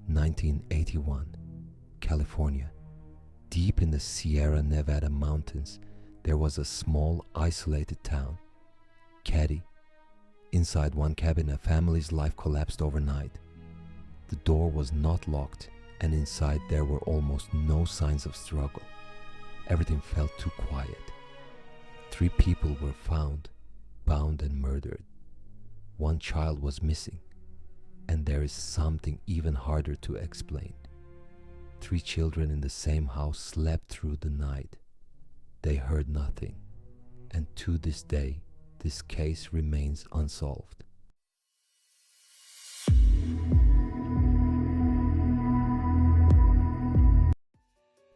1981, California. Deep in the Sierra Nevada mountains, there was a small, isolated town, Keddie. Inside one cabin, a family's life collapsed overnight. The door was not locked, and inside there were almost no signs of struggle. Everything felt too quiet. 3 people were found, bound and murdered. 1 child was missing, and there is something even harder to explain. 3 children in the same house slept through the night. They heard nothing, and to this day, this case remains unsolved.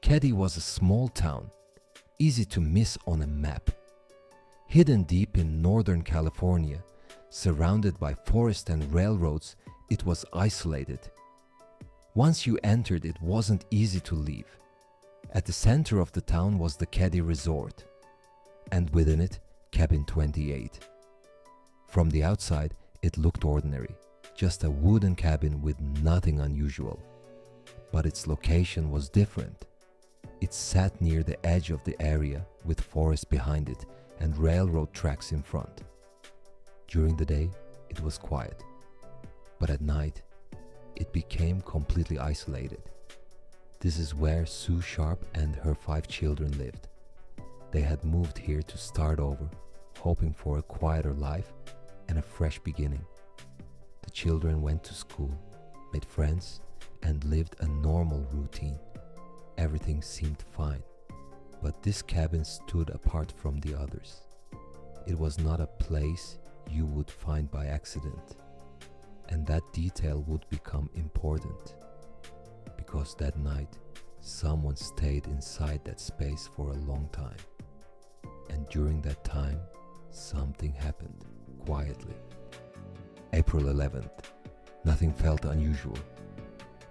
Keddie was a small town, easy to miss on a map. Hidden deep in Northern California, surrounded by forest and railroads, it was isolated. Once you entered, it wasn't easy to leave. At the center of the town was the Keddie Resort, and within it, Cabin 28. From the outside, it looked ordinary, just a wooden cabin with nothing unusual. But its location was different. It sat near the edge of the area with forest behind it and railroad tracks in front. During the day, it was quiet, but at night, it became completely isolated. This is where Sue Sharp and her 5 children lived. They had moved here to start over, hoping for a quieter life and a fresh beginning. The children went to school, made friends, and lived a normal routine. Everything seemed fine, but this cabin stood apart from the others. It was not a place you would find by accident, and that detail would become important, because that night someone stayed inside that space for a long time, and during that time something happened quietly. April 11th. Nothing felt unusual.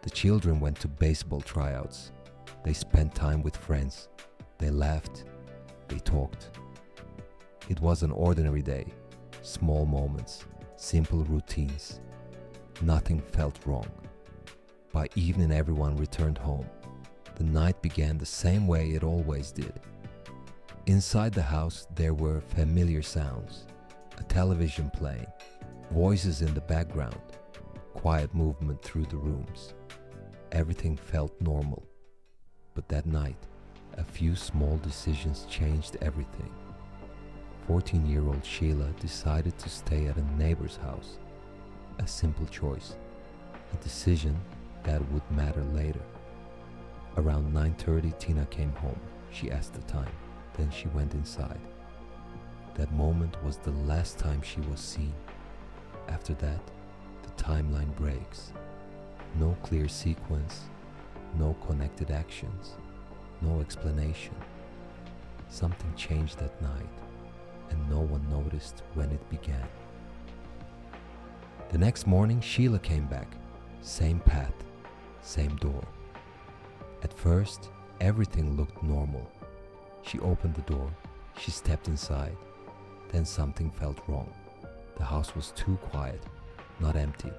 The children went to baseball tryouts. They spent time with friends. They laughed. They talked. It was an ordinary day. Small moments, simple routines. Nothing felt wrong. By evening, everyone returned home. The night began the same way it always did. Inside the house, there were familiar sounds. A television playing, voices in the background, quiet movement through the rooms. Everything felt normal. But that night, a few small decisions changed everything. 14-year-old Sheila decided to stay at a neighbor's house. A simple choice, a decision that would matter later. Around 9:30, Tina came home. She asked the time. Then she went inside. That moment was the last time she was seen. After that, the timeline breaks. No clear sequence, no connected actions, no explanation. Something changed that night, and no one noticed when it began. The next morning, Sheila came back. Same path, same door. At first, everything looked normal. She opened the door, she stepped inside. Then something felt wrong. The house was too quiet, not empty.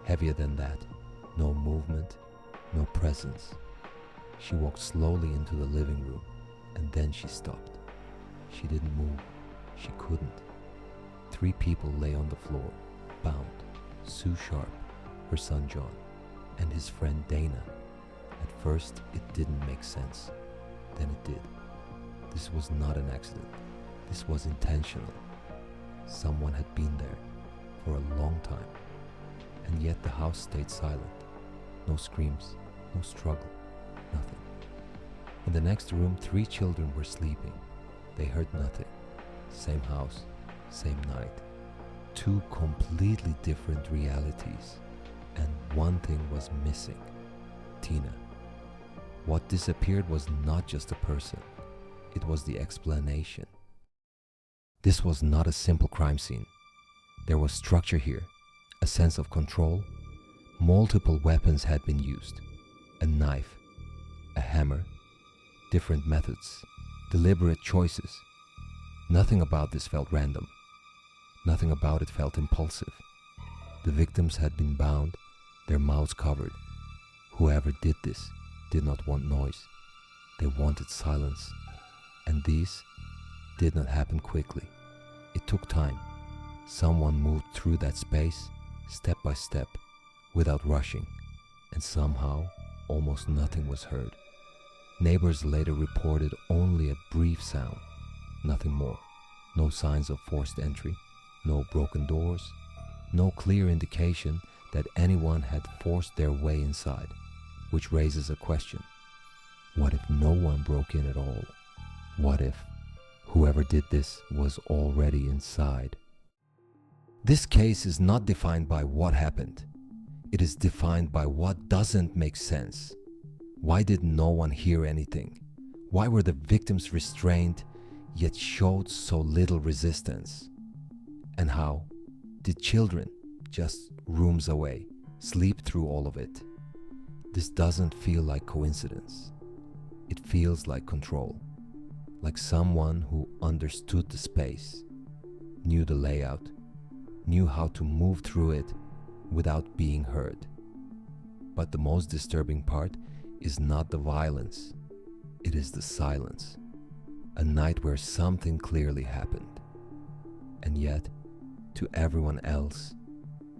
Heavier than that, no movement, no presence. She walked slowly into the living room, and then she stopped. She didn't move. She couldn't. 3 people lay on the floor, bound. Sue Sharp, her son John, and his friend Dana. At first, it didn't make sense. Then it did. This was not an accident. This was intentional. Someone had been there for a long time, and yet the house stayed silent. No screams, no struggle, nothing. In the next room, 3 children were sleeping. They heard nothing. Same house, same night. 2 completely different realities, and one thing was missing: Tina. What disappeared was not just a person, it was the explanation. This was not a simple crime scene. There was structure here, a sense of control. Multiple weapons had been used: a knife, a hammer, different methods, deliberate choices. Nothing about this felt random. Nothing about it felt impulsive. The victims had been bound, their mouths covered, Whoever did this did not want noise. They wanted silence. And this did not happen quickly. It took time. Someone moved through that space, step by step, without rushing, and somehow almost nothing was heard. Neighbors later reported only a brief sound, nothing more. No signs of forced entry, no broken doors, no clear indication that anyone had forced their way inside, which raises a question. What if no one broke in at all? What if whoever did this was already inside? This case is not defined by what happened. It is defined by what doesn't make sense. Why did no one hear anything? Why were the victims restrained yet showed so little resistance? And how did children, just rooms away, sleep through all of it? This doesn't feel like coincidence. It feels like control, like someone who understood the space, knew the layout, knew how to move through it without being heard. But the most disturbing part is not the violence, it is the silence. A night where something clearly happened. And yet, to everyone else,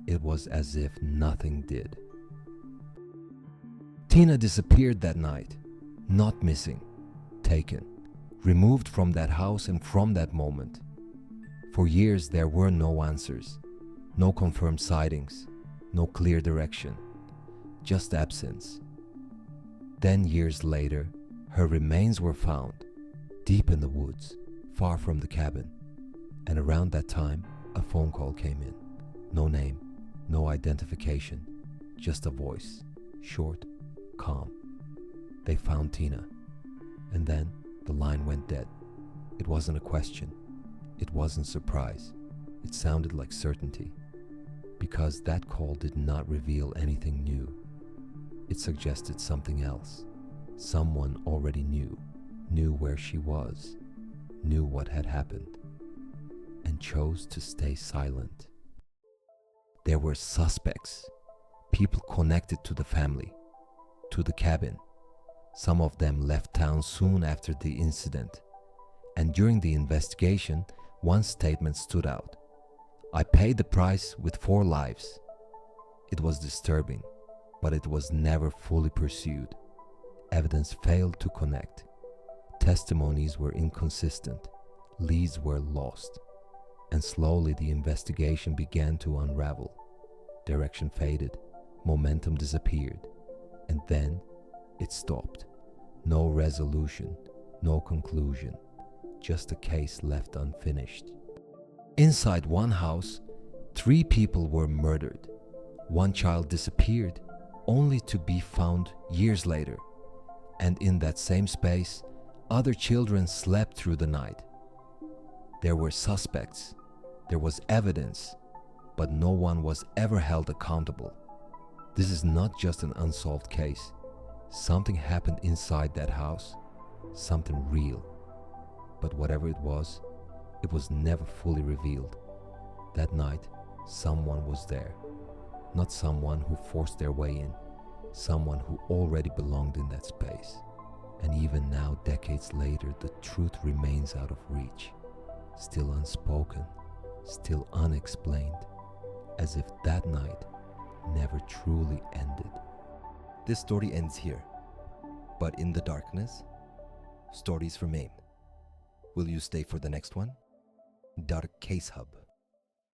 it was as if nothing did. Tina disappeared that night, not missing, taken, removed from that house and from that moment. For years there were no answers, no confirmed sightings, no clear direction, just absence. Then years later, her remains were found, deep in the woods, far from the cabin. And around that time, a phone call came in. No name, no identification, just a voice, short, calm. They found Tina. And then the line went dead. It wasn't a question. It wasn't surprise. It sounded like certainty. Because that call did not reveal anything new. It suggested something else. Someone already knew where she was, knew what had happened, and chose to stay silent. There were suspects, people connected to the family, to the cabin. Some of them left town soon after the incident, and during the investigation, one statement stood out. I paid the price with 4 lives. It was disturbing, but it was never fully pursued. Evidence failed to connect. Testimonies were inconsistent. Leads were lost. And slowly the investigation began to unravel. Direction faded. Momentum disappeared. And then it stopped. No resolution, no conclusion. Just a case left unfinished. Inside one house, 3 people were murdered. 1 child disappeared, only to be found years later. And in that same space, other children slept through the night. There were suspects, there was evidence, but no one was ever held accountable. This is not just an unsolved case. Something happened inside that house, something real. But whatever it was never fully revealed. That night, someone was there. Not someone who forced their way in, someone who already belonged in that space. And even now, decades later, the truth remains out of reach, still unspoken, still unexplained, as if that night never truly ended. This story ends here, but in the darkness, stories remain. Will you stay for the next one? Dark Case Hub.